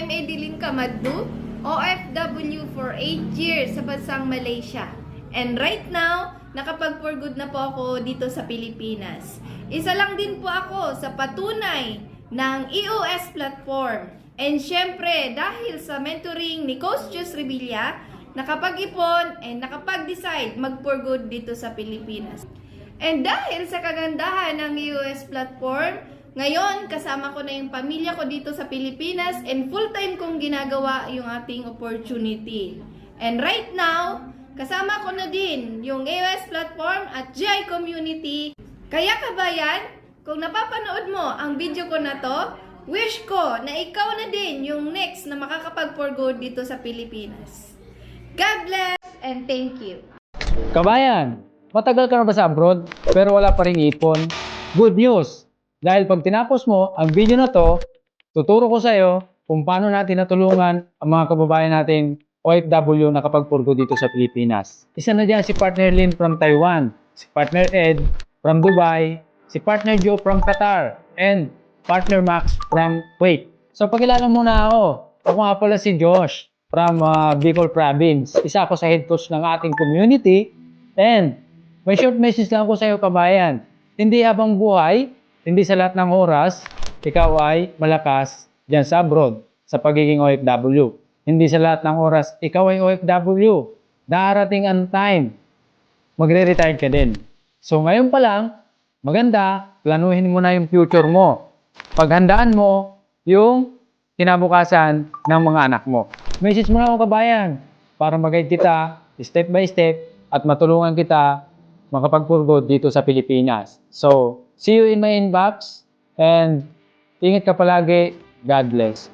I'm Edilyn Kamadlu, OFW for 8 years sa bansang Malaysia. And right now, nakapag-for good na po ako dito sa Pilipinas. Isa lang din po ako sa patunay ng EOS platform. And syempre, dahil sa mentoring ni Coach Jus Revilla, nakapag-ipon and nakapag-decide mag-for good dito sa Pilipinas. And dahil sa kagandahan ng EOS platform, ngayon, kasama ko na yung pamilya ko dito sa Pilipinas and full-time kong ginagawa yung ating opportunity. And right now, kasama ko na din yung AOS platform at GI community. Kaya kabayan, kung napapanood mo ang video ko na to, wish ko na ikaw na din yung next na makakapag-for good dito sa Pilipinas. God bless and thank you. Kabayan, matagal ka na ba sa abroad pero wala pa ring ipon? Good news! Dahil pag tinapos mo ang video na to, tuturo ko sa iyo kung paano natin natulungan ang mga kababayan nating OFW na kapag-for-good dito sa Pilipinas. Isa na dyan si Partner Lynn from Taiwan, si Partner Ed from Dubai, si Partner Joe from Qatar, and Partner Max from Kuwait. So pagkilala muna ako. Ako nga pala si Josh from Bicol Province. Isa ako sa head coach ng ating community. And may short message lang ako sa iyo kabayan. Hindi habang buhay, hindi sa lahat ng oras, ikaw ay malakas dyan sa abroad, sa pagiging OFW. Hindi sa lahat ng oras, ikaw ay OFW. Darating ang time, magre-retire ka din. So ngayon pa lang, maganda, planuhin mo na yung future mo. Paghandaan mo yung kinabukasan ng mga anak mo. Message mo na ako kabayan, para mag-guide kita step by step at matulungan kita makapag-for good dito sa Pilipinas. So, see you in my inbox and ingat ka palagi. God bless.